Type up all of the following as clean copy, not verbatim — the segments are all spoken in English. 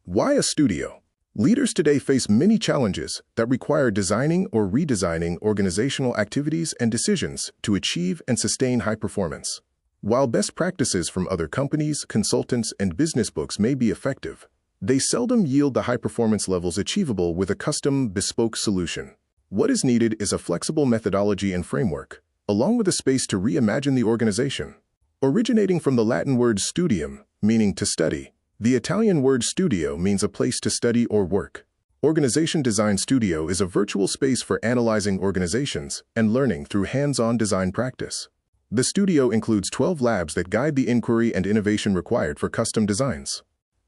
Why a studio? Leaders today face many challenges that require designing or redesigning organizational activities and decisions to achieve and sustain high performance. While best practices from other companies, consultants, and business books may be effective, they seldom yield the high performance levels achievable with a custom, bespoke solution. What is needed is a flexible methodology and framework, along with a space to reimagine the organization. Originating from the Latin word studium, meaning to study, the Italian word studio means a place to study or work. Organization Design Studio is a virtual space for analyzing organizations and learning through hands-on design practice. The studio includes 12 labs that guide the inquiry and innovation required for custom designs.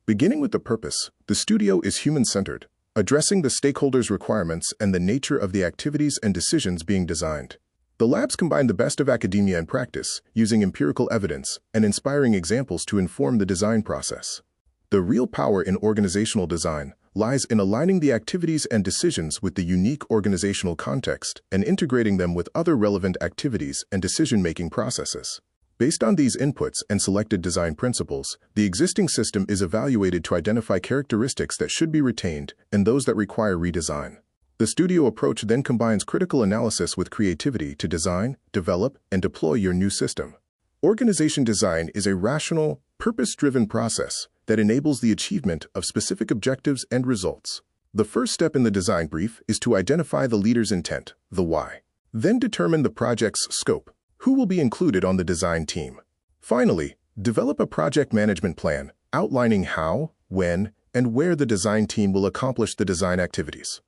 Beginning with the purpose, the studio is human-centered, addressing the stakeholders' requirements and the nature of the activities and decisions being designed. The labs combine the best of academia and practice, using empirical evidence and inspiring examples to inform the design process. The real power in organizational design lies in aligning the activities and decisions with the unique organizational context and integrating them with other relevant activities and decision-making processes. Based on these inputs and selected design principles, the existing system is evaluated to identify characteristics that should be retained and those that require redesign. The studio approach then combines critical analysis with creativity to design, develop, and deploy your new system. Organization design is a rational, purpose-driven process that enables the achievement of specific objectives and results. The first step in the design brief is to identify the leader's intent, the why. Then determine the project's scope, who will be included on the design team. Finally, develop a project management plan outlining how, when, and where the design team will accomplish the design activities.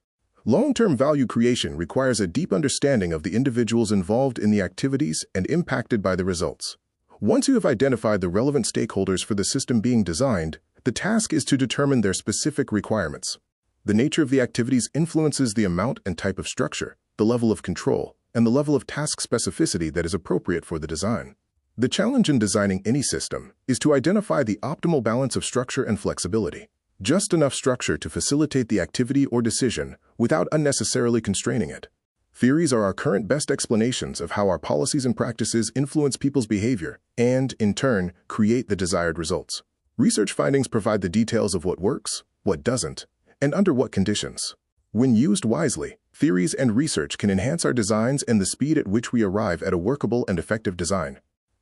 Long-term value creation requires a deep understanding of the individuals involved in the activities and impacted by the results. Once you have identified the relevant stakeholders for the system being designed, the task is to determine their specific requirements. The nature of the activities influences the amount and type of structure, the level of control, and the level of task specificity that is appropriate for the design. The challenge in designing any system is to identify the optimal balance of structure and flexibility. Just enough structure to facilitate the activity or decision without unnecessarily constraining it. Theories are our current best explanations of how our policies and practices influence people's behavior and, in turn, create the desired results. Research findings provide the details of what works, what doesn't, and under what conditions. When used wisely, theories and research can enhance our designs and the speed at which we arrive at a workable and effective design.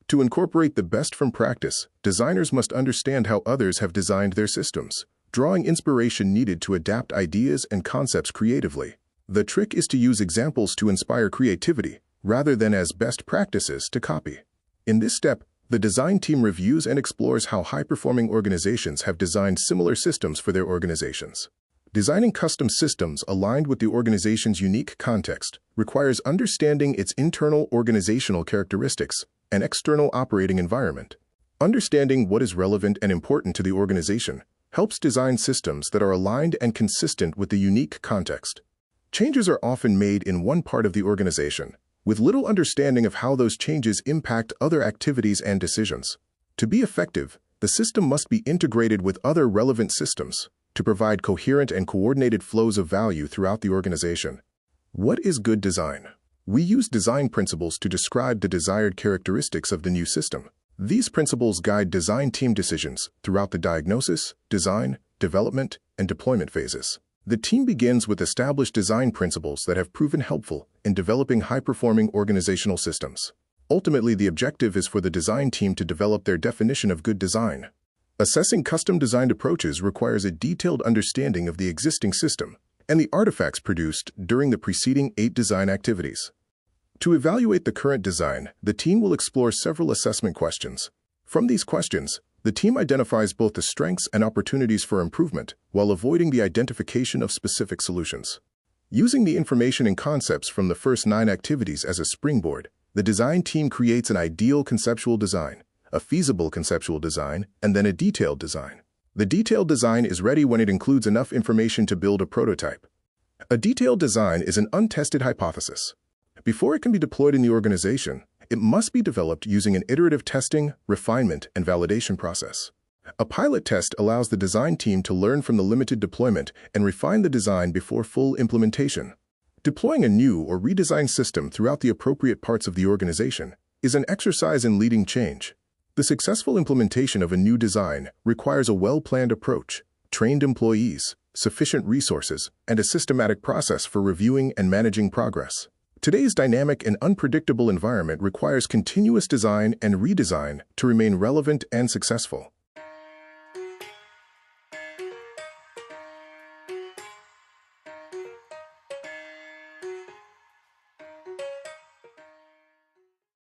To incorporate the best from practice, designers must understand how others have designed their systems, drawing inspiration needed to adapt ideas and concepts creatively. The trick is to use examples to inspire creativity, rather than as best practices to copy. In this step, the design team reviews and explores how high-performing organizations have designed similar systems for their organizations. Designing custom systems aligned with the organization's unique context requires understanding its internal organizational characteristics and external operating environment. Understanding what is relevant and important to the organization helps design systems that are aligned and consistent with the unique context. Changes are often made in one part of the organization, with little understanding of how those changes impact other activities and decisions. To be effective, the system must be integrated with other relevant systems to provide coherent and coordinated flows of value throughout the organization. What is good design? We use design principles to describe the desired characteristics of the new system. These principles guide design team decisions throughout the diagnosis, design, development, and deployment phases. The team begins with established design principles that have proven helpful in developing high-performing organizational systems. Ultimately, the objective is for the design team to develop their definition of good design. Assessing custom-designed approaches requires a detailed understanding of the existing system and the artifacts produced during the preceding 8 design activities. To evaluate the current design, the team will explore several assessment questions. From these questions, the team identifies both the strengths and opportunities for improvement while avoiding the identification of specific solutions. Using the information and concepts from the first 9 activities as a springboard, the design team creates an ideal conceptual design, a feasible conceptual design, and then a detailed design. The detailed design is ready when it includes enough information to build a prototype. A detailed design is an untested hypothesis. Before it can be deployed in the organization, it must be developed using an iterative testing, refinement, and validation process. A pilot test allows the design team to learn from the limited deployment and refine the design before full implementation. Deploying a new or redesigned system throughout the appropriate parts of the organization is an exercise in leading change. The successful implementation of a new design requires a well-planned approach, trained employees, sufficient resources, and a systematic process for reviewing and managing progress. Today's dynamic and unpredictable environment requires continuous design and redesign to remain relevant and successful.